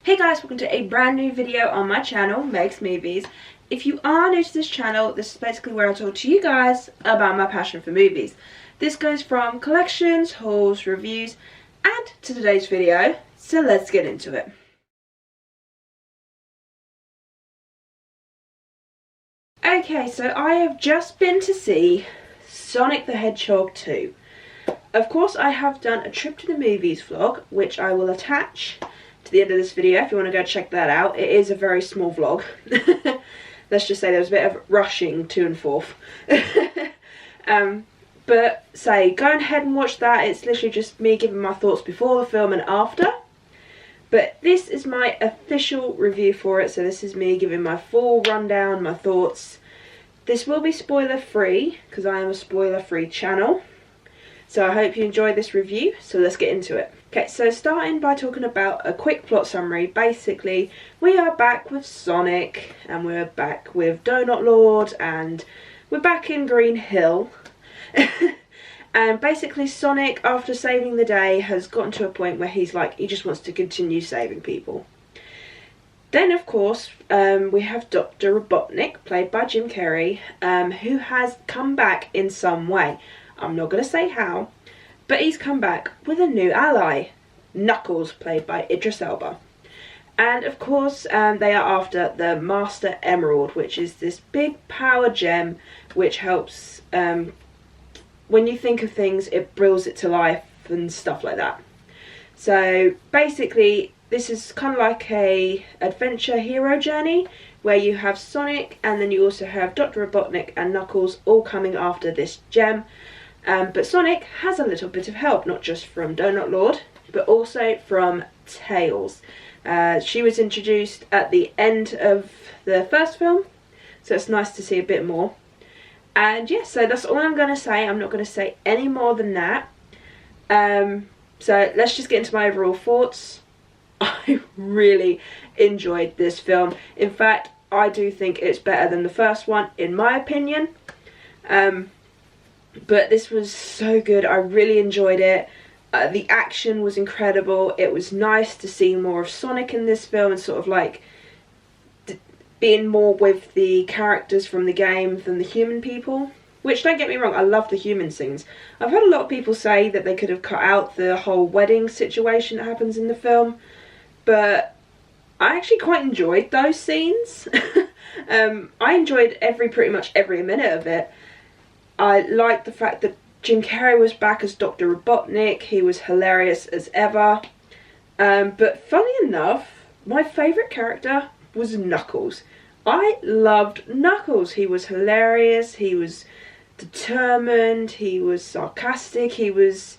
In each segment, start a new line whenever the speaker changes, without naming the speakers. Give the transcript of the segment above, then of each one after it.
Hey guys, welcome to a brand new video on my channel, Meg's Movies. If you are new to this channel, this is basically where I talk to you guys about my passion for movies. This goes from collections, hauls, reviews, and to today's video, so let's get into it. Okay, so I have just been to see Sonic the Hedgehog 2. Of course, I have done a trip to the movies vlog, which I will attach to the end of this video if you want to go check that out. It is a very small vlog. Let's just say there was a bit of rushing to and forth. But say, go ahead and watch that. It's literally just me giving my thoughts before the film and after. But this is my official review for it, so this is me giving my full rundown, my thoughts. This will be spoiler free, because I am a spoiler free channel. So I hope you enjoy this review, so let's get into it. Okay, so starting by talking about a quick plot summary. Basically, we are back with Sonic, and we're back with Donut Lord, and we're back in Green Hill. And basically Sonic, after saving the day, has gotten to a point where he's like, he just wants to continue saving people. Then, of course, we have Dr. Robotnik, played by Jim Carrey, who has come back in some way. I'm not going to say how, but he's come back with a new ally, Knuckles, played by Idris Elba. And of course, they are after the Master Emerald, which is this big power gem which helps, when you think of things, it brings it to life and stuff like that. So basically, this is kind of like a adventure hero journey where you have Sonic and then you also have Dr. Robotnik and Knuckles all coming after this gem. But Sonic has a little bit of help, not just from Donut Lord, but also from Tails. She was introduced at the end of the first film, so it's nice to see a bit more. And yeah, so that's all I'm going to say. I'm not going to say any more than that. So let's just get into my overall thoughts. I really enjoyed this film. In fact, I do think it's better than the first one, in my opinion. But this was so good. I really enjoyed it. The action was incredible. It was nice to see more of Sonic in this film and sort of like being more with the characters from the game than the human people. Which, don't get me wrong, I love the human scenes. I've heard a lot of people say that they could have cut out the whole wedding situation that happens in the film. But I actually quite enjoyed those scenes. I enjoyed pretty much every minute of it. I liked the fact that Jim Carrey was back as Dr. Robotnik. He was hilarious as ever. But funny enough, my favourite character was Knuckles. I loved Knuckles. He was hilarious. He was determined. He was sarcastic. He was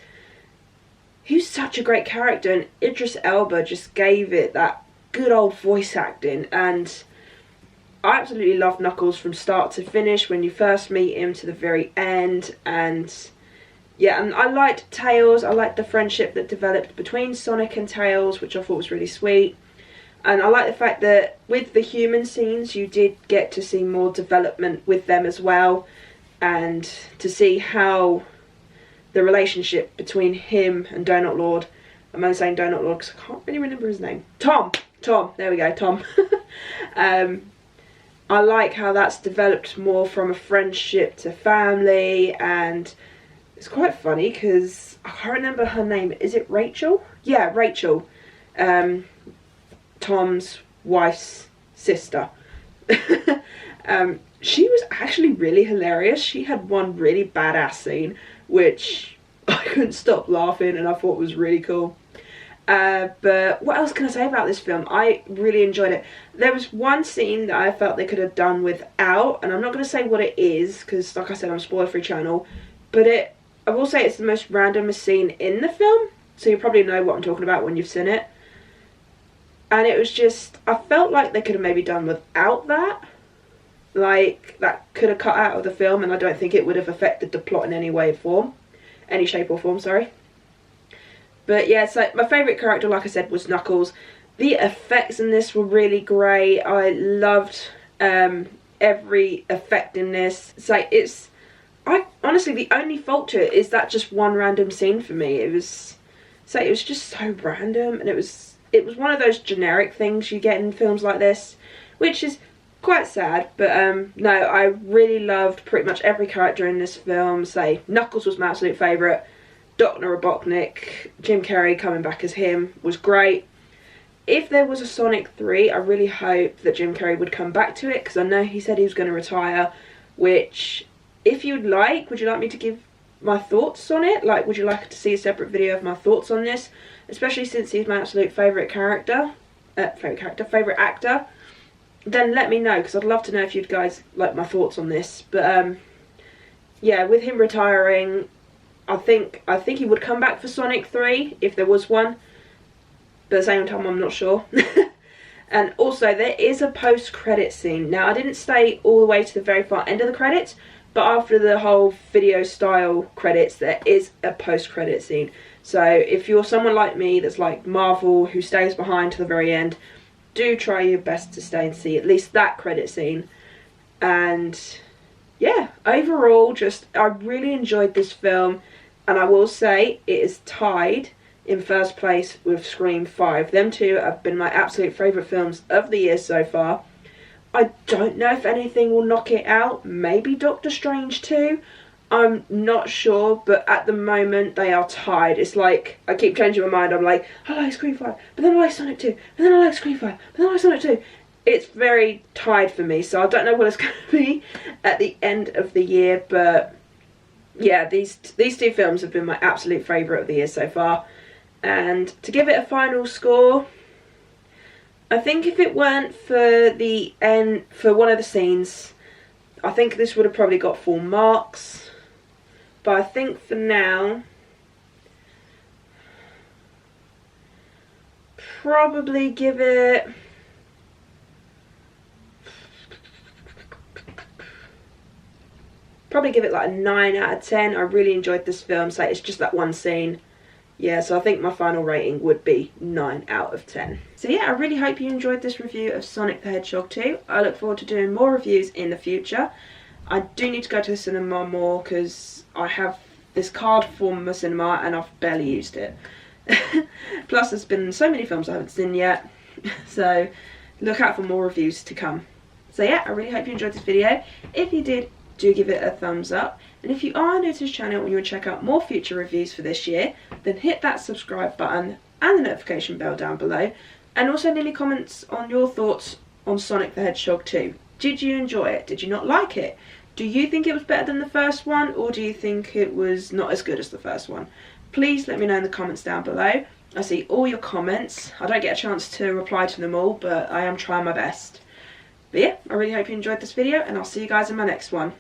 such a great character. And Idris Elba just gave it that good old voice acting. And I absolutely love Knuckles from start to finish, when you first meet him to the very end. And yeah, and I liked Tails. I liked the friendship that developed between Sonic and Tails, which I thought was really sweet. And I like the fact that with the human scenes, you did get to see more development with them as well. And to see how the relationship between him and Donut Lord, I'm only saying Donut Lord because I can't really remember his name. Tom, there we go, Tom. I like how that's developed more from a friendship to family, and it's quite funny because I can't remember her name. Is it Rachel? Yeah, Rachel. Tom's wife's sister. She was actually really hilarious. She had one really badass scene which I couldn't stop laughing and I thought was really cool. But what else can I say about this film? I really enjoyed it. There was one scene that I felt they could have done without, and I'm not going to say what it is because, like I said, I'm a spoiler-free channel, but I will say it's the most randomest scene in the film, so you probably know what I'm talking about when you've seen it. And it was just, I felt like they could have maybe done without that. Like, that could have cut out of the film, and I don't think it would have affected the plot in any way or form. Any shape or form, sorry. But yeah, so my favourite character, like I said, was Knuckles. The effects in this were really great. I loved every effect in this. So honestly, the only fault to it is that just one random scene for me. It was just so random, and it was it was one of those generic things you get in films like this, which is quite sad. But no, I really loved pretty much every character in this film. Say, Knuckles was my absolute favourite. Dr. Robotnik, Jim Carrey coming back as him was great. If there was a Sonic 3, I really hope that Jim Carrey would come back to it, because I know he said he was going to retire, which, if you'd like, would you like me to give my thoughts on it? Like, would you like to see a separate video of my thoughts on this? Especially since he's my absolute favourite actor. Then let me know, because I'd love to know if you guys like my thoughts on this. But yeah, with him retiring, I think he would come back for Sonic 3 if there was one. But at the same time, I'm not sure. And also, there is a post-credit scene. Now, I didn't stay all the way to the very far end of the credits, but after the whole video-style credits, there is a post-credit scene. So, if you're someone like me that's like Marvel, who stays behind to the very end, do try your best to stay and see at least that credit scene. And yeah, overall, I really enjoyed this film. And I will say, it is tied in first place with Scream 5. Them two have been my absolute favourite films of the year so far. I don't know if anything will knock it out. Maybe Doctor Strange 2. I'm not sure, but at the moment they are tied. It's like, I keep changing my mind. I'm like, I like Scream 5, but then I like Sonic 2, but then I like Scream 5, but then I like Sonic 2. It's very tied for me, so I don't know what it's going to be at the end of the year, but yeah, these two films have been my absolute favourite of the year so far. And to give it a final score, I think if it weren't for the end, for one of the scenes, I think this would have probably got full marks. But I think for now, probably give it like a 9 out of 10. I really enjoyed this film, so it's just that one scene. Yeah, so I think my final rating would be 9 out of 10. So yeah, I really hope you enjoyed this review of Sonic the Hedgehog 2. I look forward to doing more reviews in the future. I do need to go to the cinema more, because I have this card for my cinema and I've barely used it. Plus there's been so many films I haven't seen yet. So look out for more reviews to come. So yeah, I really hope you enjoyed this video. If you did, do give it a thumbs up. And if you are new to this channel and you want to check out more future reviews for this year, then hit that subscribe button and the notification bell down below. And also leave comments on your thoughts on Sonic the Hedgehog 2. Did you enjoy it? Did you not like it? Do you think it was better than the first one, or do you think it was not as good as the first one? Please let me know in the comments down below. I see all your comments. I don't get a chance to reply to them all, but I am trying my best. But yeah, I really hope you enjoyed this video, and I'll see you guys in my next one.